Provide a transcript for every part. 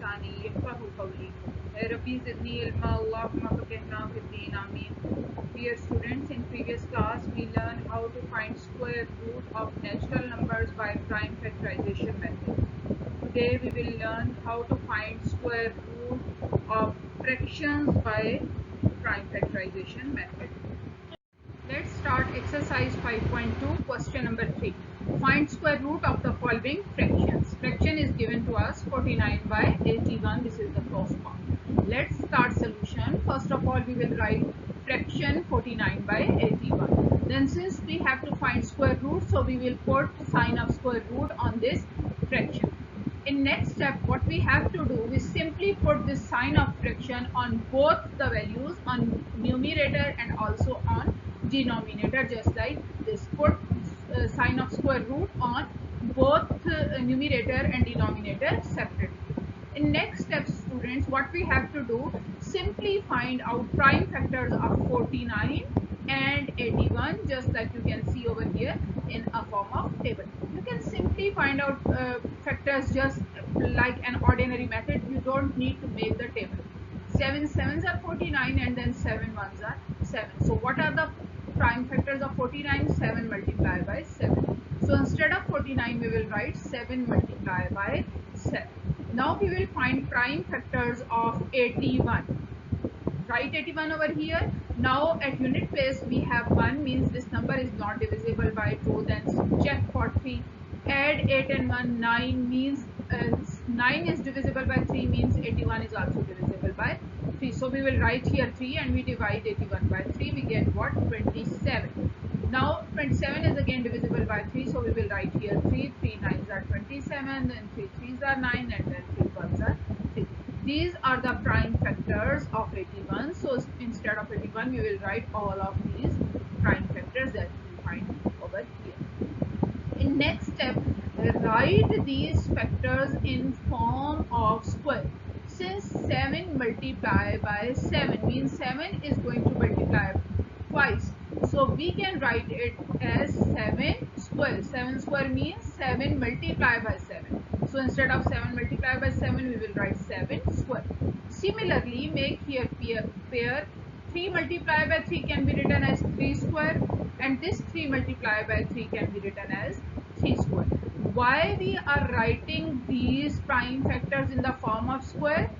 لساني يفقهوا قولي ربي زدني علما اللهم فقهنا في الدين آمين. Dear students, in previous class we learned how to find square root of natural numbers by prime factorization method. Today we will learn how to find square root of fractions by prime factorization method. Let's start exercise 5.2, question number 3. Find square root of the following fractions. Fraction is given to us 49 by 81. This is the first part. Let's start solution. First of all, we will write fraction 49 by 81. Then since we have to find square root, so we will put sign of square root on this fraction. In next step, what we have to do is simply put this sign of fraction on both the values, on numerator and also on denominator, just like this. Put sign of square root on both numerator and denominator separately. In next step, students, what we have to do, simply find out prime factors of 49 and 81, just like you can see over here in a form of table. You can simply find out factors just like an ordinary method. You don't need to make the table. 7 sevens are 49 and then 7 ones are 7. So what are the prime factors of 49? 7 multiplied by 7. So instead of 49 we will write 7 multiplied by 7. Now we will find prime factors of 81. Write 81 over here. Now at unit place we have 1, means this number is not divisible by 2. Then check for 3. Add 8 and 1, 9, means 9 is divisible by 3, means 81 is also divisible by 3. So we will write here 3 and we divide 81 by 3. We get what? 27. Now 27 is again divisible by 3, so we will write here 3. 3 9s are 27, then 3 3s are 9, and then 3 1s are 3. These are the prime factors of 81. So instead of 81 we will write all of these prime factors that we find over here. In next step, write these factors in form of square. Since 7 multiplied by 7 means 7 is going to multiply twice, so we can write it as 7 square. 7 square means 7 multiplied by 7. So instead of 7 multiplied by 7 we will write 7 square. Similarly, make here pair 3 multiplied by 3 can be written as 3 square, and this 3 multiplied by 3 can be written as 3 square. Why we are writing these prime factors in the form of square?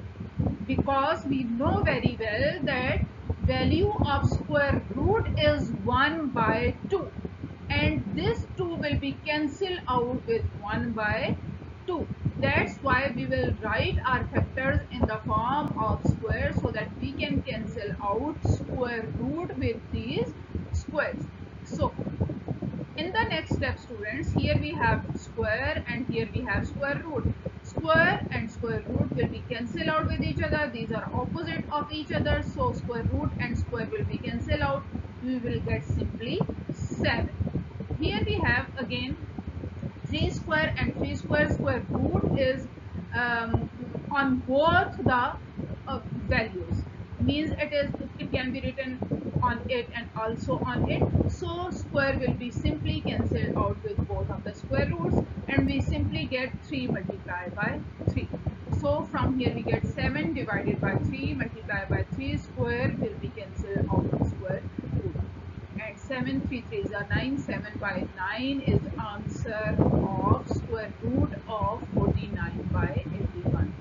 Because we know very well that value of square root is 1 by 2, and this 2 will be cancelled out with 1 by 2. That's why we will write our factors in the form of square, so that we can cancel out square root with these squares. So in the next step, students, here we have square and here we have square root. Square and square root will be cancelled out with each other. These are opposite of each other, so square root and square will be cancelled out. We will get simply 7. Here we have again 3 square and 3 square. Square root is on both the values, means it can be written on it and also on it. So square will be simply cancelled out with both of the square roots, and we simply get 3 multiplied by 3. So from here we get 7 divided by 3 multiplied by 3. Square will be cancelled out with square root. And 7 3 3s are 9. 7 by 9 is answer of square root of 49 by 81.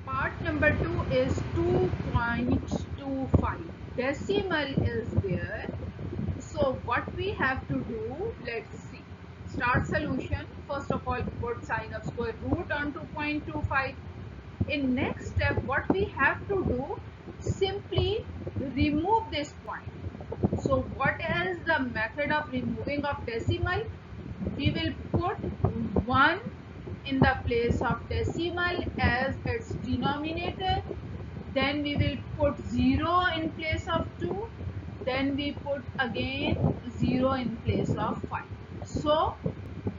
Part number 2 is 2.25. Decimal is there. So what we have to do, let's see. Start solution. First of all, put sign of square root on 2.25. In next step, what we have to do, simply remove this point. So what is the method of removing of decimal? We will put 1 in the place of decimal as its denominator. Then we will put 0 in place of 2. Then we put again 0 in place of 5. So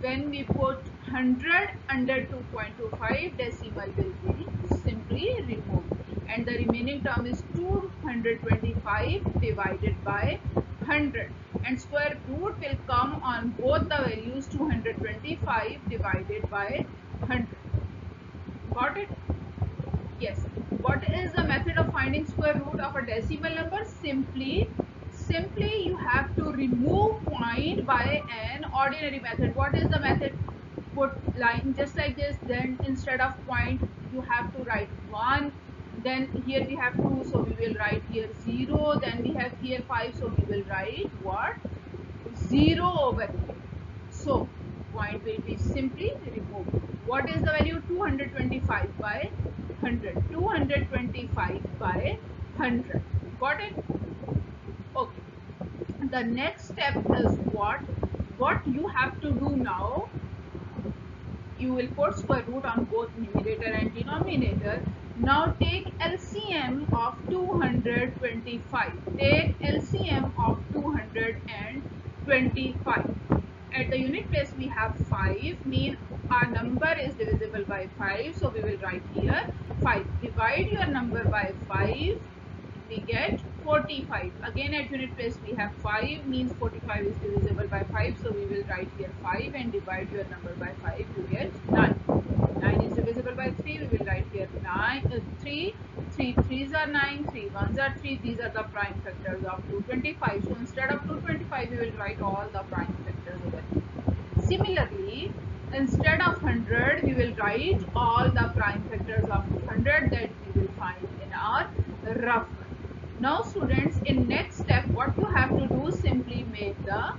when we put 100 under 2.25, decimal will be simply removed, and the remaining term is 225 divided by 100, and square root will come on both the values. 225 divided by 100. Got it? Yes. What is the method of finding square root of a decimal number? Simply you have to remove point by an ordinary method. What is the method? Put line just like this, then instead of point you have to write 1, then here we have 2, so we will write here 0, then we have here 5, so we will write what? 0 over here. So point will be simply removed. What is the value? 225 by 100. 225 by 100. Got it? Okay. The next step is what? What you have to do now, you will put square root on both numerator and denominator. Now take LCM of 225. Take LCM of 225. At the unit place we have 5, mean our number is divisible by 5, so we will write here 5. Divide your number by 5, we get 45. Again at unit place we have 5, means 45 is divisible by 5, so we will write here 5 and divide your number by 5, you get 9. 9 is divisible by 3, we will write here 3. 3 3s are 9, 3 1s are 3. These are the prime factors of 225. So instead of 225 we will write all the prime factors over here. Similarly, instead of 100 we will write all the prime factors of 200 that we will find in our rough one. Now students, in next step what you have to do, simply make the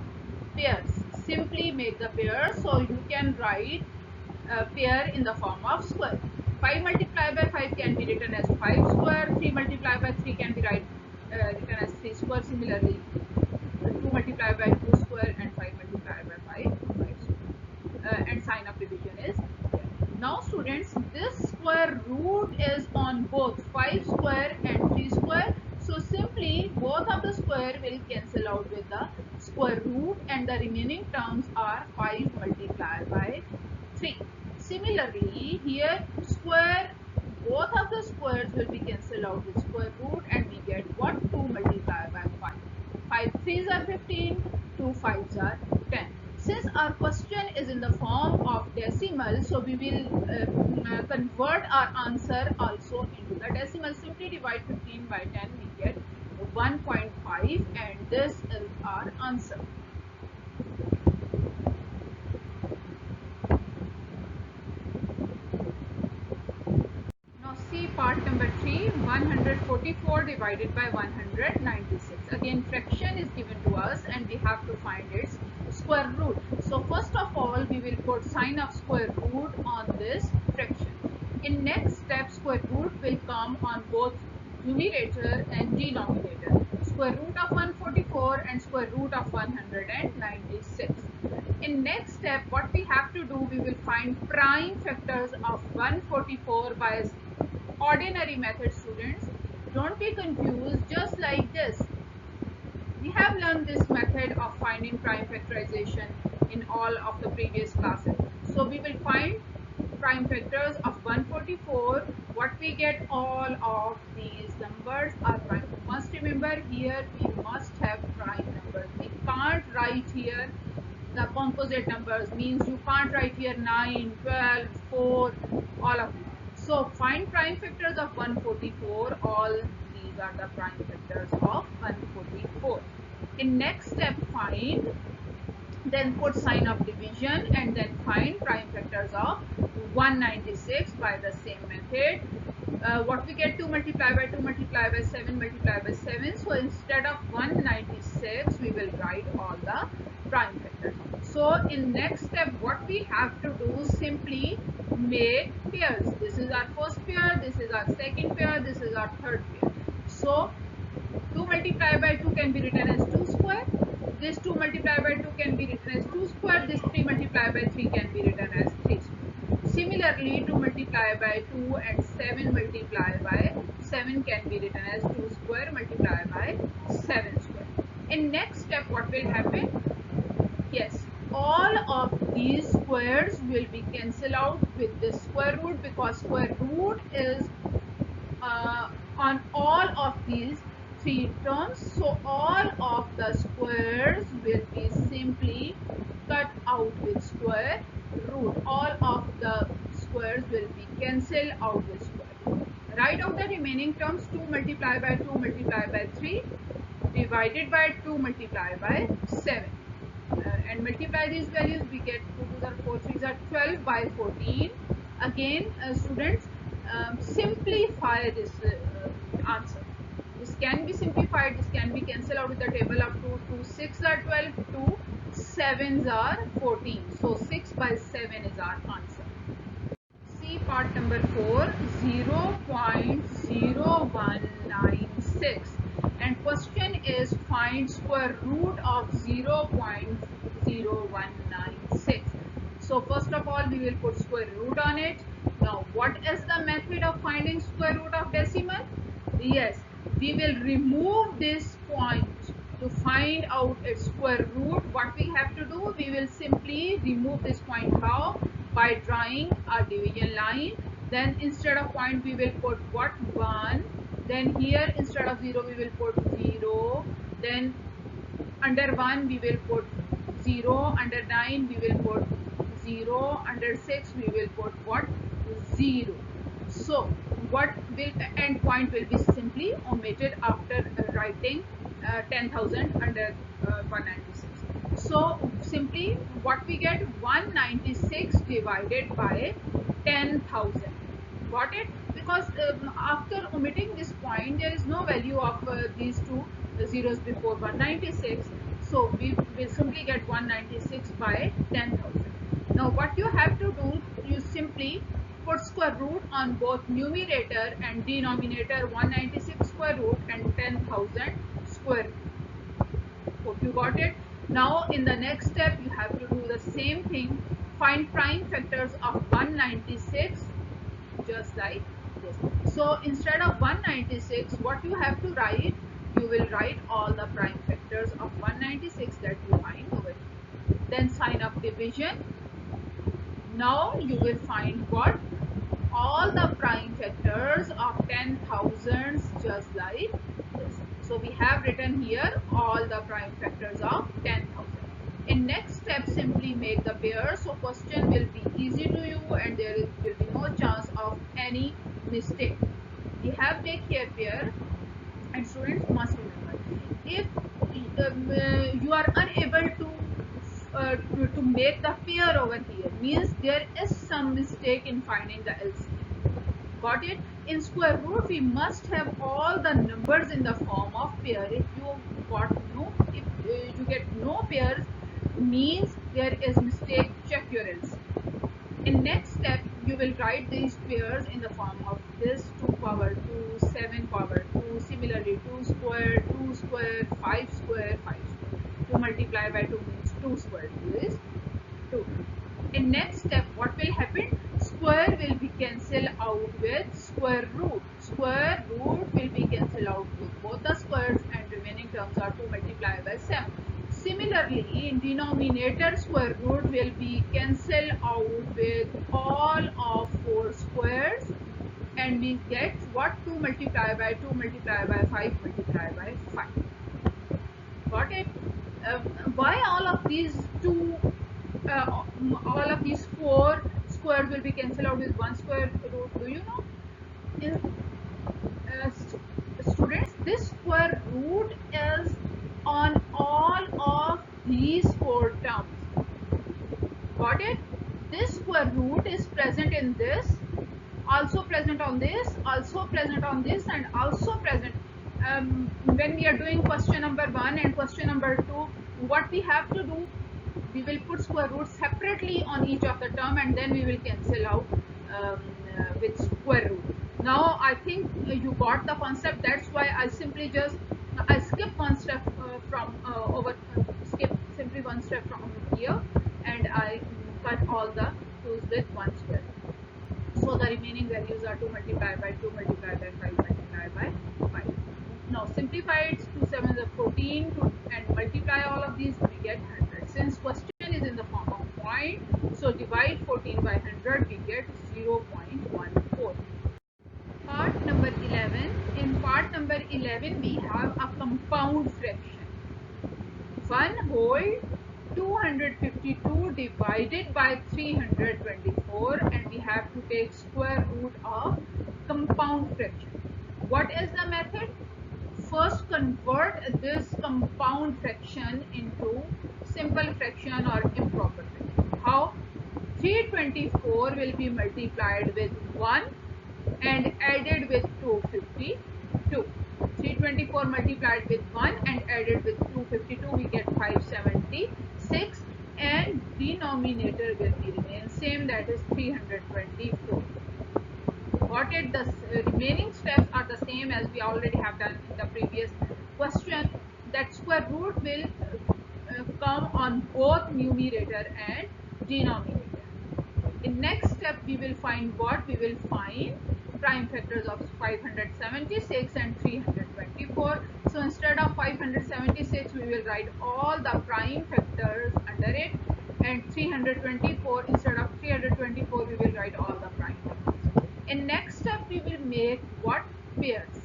pairs. Simply make the pairs, so you can write a pair in the form of square. 5 multiplied by 5 can be written as 5 square, 3 multiplied by 3 can be written as 3 square. Similarly, 2 multiplied by 2 square and 5 multiplied by 5 square. And sign of division is there. Now students, this square root is on both 5 square and 3 square. So simply both of the square will cancel out with the square root and the remaining terms are 5 multiplied by 3. Similarly, here square, both of the squares will be cancelled out with square root and we get what? 2 multiplied by 5. 5 3s are 15, 2 5s are 10. Since our question is in the form of decimal, so we will convert our answer also into the decimal. Simply divide 15 by 10, we get 1.5 and this is our answer. Now see part number 3, 144 divided by 196. Again fraction is given to us and we have to find its square root. So first of all we will put sign of square root on this fraction. In next step square root will come on both numerator and denominator. Square root of 144 and square root of 196. In next step what we have to do, we will find prime factors of 144 by ordinary method. Students, don't be confused, just like this. We have learned this method of finding prime factorization in all of the previous classes. So we will find prime factors of 144. What we get, all of these numbers are prime. You must remember here we must have prime numbers. We can't write here the composite numbers, means you can't write here 9, 12, 4, all of these. So find prime factors of 144. All these are the prime factors of 144. In next step find, then put sign of division and then find prime factors of 196 by the same method. What we get, 2 multiplied by 2 multiplied by 7 multiplied by 7. So instead of 196 we will write all the prime factors. So in next step what we have to do, simply make pairs. This is our first pair, this is our second pair, this is our third pair. So 2 multiplied by 2 can be written as 2 square. This 2 multiplied by 2 can be written as 2 square. This 3 multiplied by 3 can be written as 3 square. Similarly, 2 multiplied by 2 and 7 multiplied by 7 can be written as 2 square multiplied by 7 square. In next step, what will happen? Yes, all of these squares will be cancelled out with this square root, because square root is on all of these three terms. So all of the squares will be simply cut out with square root. All of the squares will be cancelled out with square root. Write out the remaining terms. 2 multiplied by 2 multiplied by 3 divided by 2 multiplied by 7. And multiply these values, we get 2 to the 4 3s are 12 by 14. Again, students, simplify this answer. This can be simplified, this can be cancelled out with the table of 2. 2 6 are 12, 2 7s are 14. So 6 by 7 is our answer. See part number 4, 0.0196, and question is find square root of 0.0196. So first of all we will put square root on it. Now what is the method of finding square root of decimal? Yes, we will remove this point to find out its square root. What we have to do, we will simply remove this point. How? By drawing a division line. Then instead of point we will put what? 1. Then here instead of 0 we will put 0. Then under 1 we will put 0. Under 9 we will put 0. Under 6 we will put what? 0. So what will end point will be simply omitted after writing 10,000 under 196. So simply what we get? 196 divided by 10,000. Got it? Because after omitting this point there is no value of these two zeros before 196. So we will simply get 196 by 10,000. Now what you have to do, you simply put square root on both numerator and denominator. 196 square root and 10,000 square root. Hope you got it. Now in the next step you have to do the same thing. Find prime factors of 196 just like this. So instead of 196, what you have to write, you will write all the prime factors of 196 that you find over here. Then sign of division. Now you will find what? All the prime factors of 10,000 just like this. So we have written here all the prime factors of 10,000. In next step, simply make the pair. So question will be easy to you and there will be no chance of any mistake. We have make here pair, and students must remember, if you are unable to make the pair over here, means there is some mistake in finding the LCM. Got it? In square root we must have all the numbers in the form of pair. If you get no pairs, means there is mistake. Check your LCM. In next step you will write these pairs in the form of this 2 power 2, 7 power 2, similarly 2 square, 2 square, 5 square, 5 square. 2 multiplied by 2 means 2 square 2 is 2. In next step what will happen? Square will be cancelled out with square root. Square root will be cancelled out with both the squares and remaining terms are 2 multiplied by 7. Similarly, in denominator, square root will be cancelled out with all of 4 squares and we get what? 2 multiplied by 2 multiplied by 5 multiplied by 5. Got it? Why all of these all of these 4 squares will be cancelled out with 1 square root? Do you know? In, students, this square root is on all of these 4 terms. Got it? This square root is present in this, also present on this, also present on this, and also present when we are doing question number 1 and question number 2. What we have to do, we will put square root separately on each of the term and then we will cancel out with square root. Now I think you got the concept. That's why I simply just I skip one step skip simply one step from here and I cut all the 2's with 1 square. So the remaining values are 2 multiplied by 2 multiplied by 5 multiplied by 5. Now simplify it. 2 7 is 14 and multiply all of these, we get 100. Since question is in the form of point, so divide 14 by 100, we get 0.14. Part number 11. In part number 11 we have a compound fraction. 1 whole 252 divided by 324 and we have to take square root of compound fraction. What is the method? First, convert this compound fraction into simple fraction or improper fraction. How? 324 will be multiplied with 1 and added with 252. 324 multiplied with 1 and added with 252, we get 576, and denominator will be remain same, that is 324. Got it? The remaining steps are the same as we already have done in the previous question. That square root will come on both numerator and denominator. In next step, we will find what? We will find prime factors of 576 and 324. So instead of 576, we will write all the prime factors under it, and 324, instead of 324, we will write all the prime factors. In next step, we will make what? Pairs.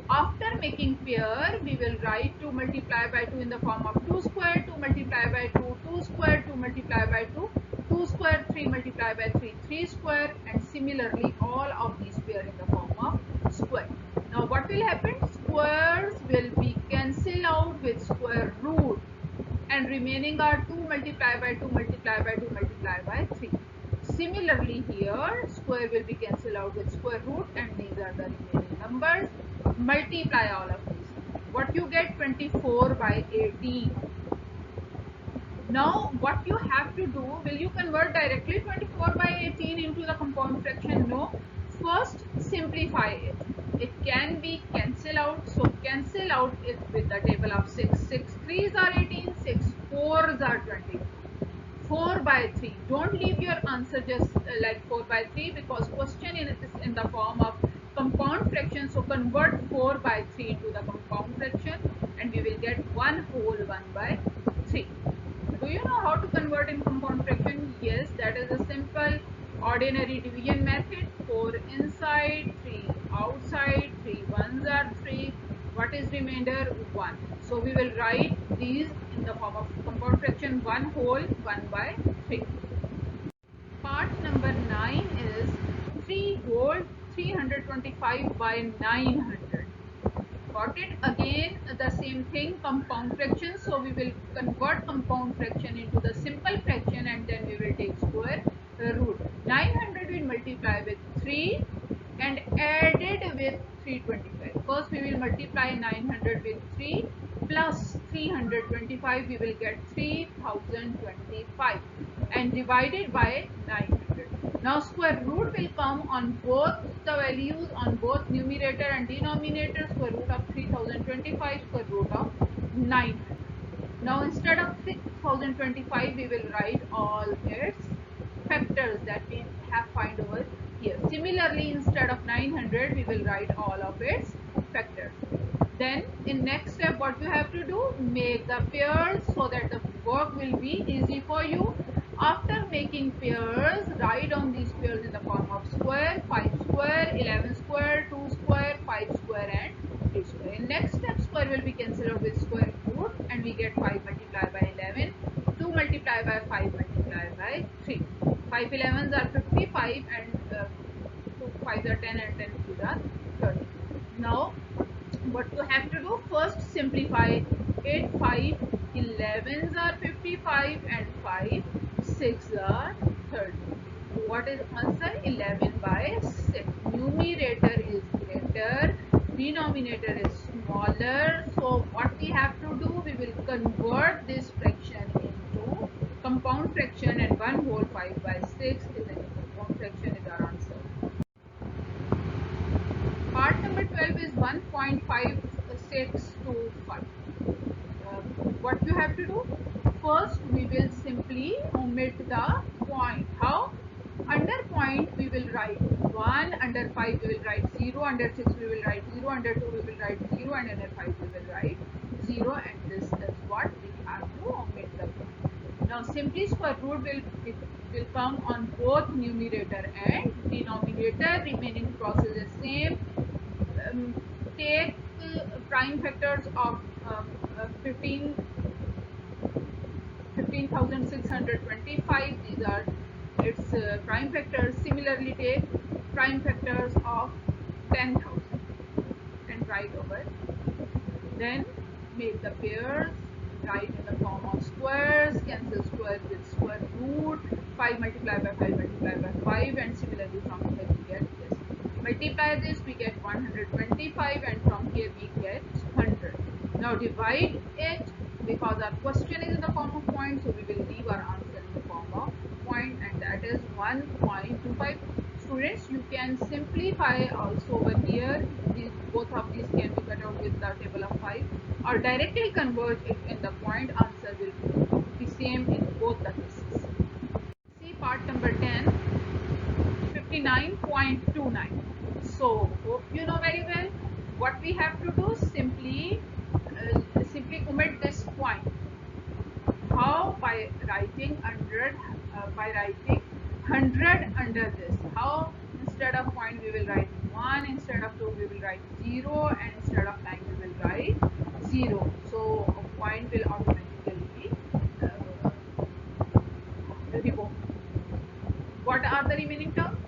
After making pair, we will write 2 multiplied by 2 in the form of 2 square, 2 multiplied by 2, 2 square, 2 multiplied by 2, 2 square, 3 multiplied by 3, 3 square, and similarly all of these pair in the form of square. Now what will happen? Squares will be cancelled out with square root, and remaining are 2 multiplied by 2 multiplied by 2 multiplied by 3. Similarly here, square will be cancelled out with square root, and these are the remaining numbers. Multiply all of these. What you get? 24 by 18. Now what you have to do, will you convert directly 24 by 18 into the compound fraction? No. First simplify it. It can be cancelled out, so cancel out it with the table of 6. 6 3s are 18, 6 4s are 20. 4 by 3. Don't leave your answer just like 4 by 3, because question is in the form of compound fraction. So convert 4 by 3 into the compound fraction, and we will get 1 whole 1 by 3. Do you know how to convert in compound fraction? Yes, that is a simple ordinary division method. 4 inside, 3 outside, 3 ones are 3. What is remainder? 1. So we will write these in the form of compound fraction, 1 whole 1 by 3. Part number 9 is 3 whole 325 by 900. Got it? Again the same thing, compound fraction. So we will convert compound fraction into the simple fraction, and then we will take square root. 900 will multiply with 3 and added with 325. First we will multiply 900 with 3 plus 325, we will get 3025, and divided by 900. Now square root will come on both the values, on both numerator and denominator. Square root of 3025, square root of 900. Now instead of 6025, we will write all its factors that we have find over here. Similarly, instead of 900, we will write all of its factors. Then in next step, what you have to do? Make the pairs so that the work will be easy for you. After making pairs, write on these pairs in the form of square. 5 square, 11 square, 2 square, 5 square, and 3 square. In next step, square will be cancelled out with square root, and we get 5 multiplied by 11, 2 multiplied by 5 multiplied by 3. 5 11s are 55, and 2 5s are 10, and 10 3s are 30. Now what you have to do? First simplify it. 5 11s are 55, and 5 6 are 30. What is answer? 11 by 6. Numerator is greater, denominator is smaller. So what we have to do? We will convert this fraction into compound fraction, and 1 whole 5 by 6 is a compound fraction, is our answer. Part number 12 is 1.5625. What you have to do? First we will simply omit the point. How? Under point we will write 1, under 5 we will write 0, under 6 we will write 0, under 2 we will write 0, and under 5 we will write 0, and this is what we have to omit the point. Now simply square root will come on both numerator and denominator. Remaining process is same. Take prime factors of 15,625. These are its prime factors. Similarly, take prime factors of 10,000 and write over. Then make the pairs, write in the form of squares, cancel square with square root, 5 multiplied by 5 multiplied by 5, and similarly from here we get this. Multiply this, we get 125, and from here we get 100. Now divide it, because our question is in the form of point, so we will leave our answer in the form of point, and that is 1.25. Students, you can simplify also over here. Both of these can be cut out with the table of 5, or directly convert it in the point. Answer will be same in both the cases. See part number 10, 59.29. So hope you know very well what we have to do. Simply omit this point. How? By writing 100, by writing 100 under this. How? Instead of point we will write 1, instead of 2 we will write 0, and instead of 9 we will write 0. So a point will automatically remove. What are the remaining terms?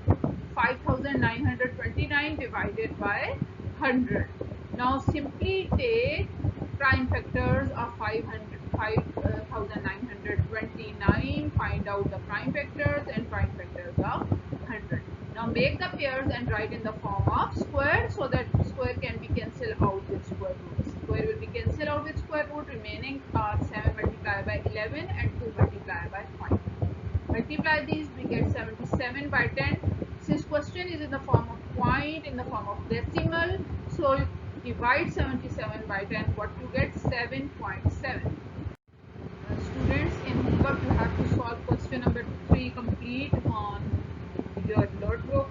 5,929 divided by 100. Now simply take prime factors of 5,929, find out the prime factors and prime factors of 100. Now make the pairs and write in the form of square, so that square can be cancelled out with square root. Square will be cancelled out with square root. Remaining are 7 multiplied by 11 and 2 multiplied by 5. Multiply these, we get 77 by 10. Since question is in the form of point, in the form of decimal, so divide 77 by 10, what you get? 7.7. Students, in homework you have to solve question number 3 complete on your notebook.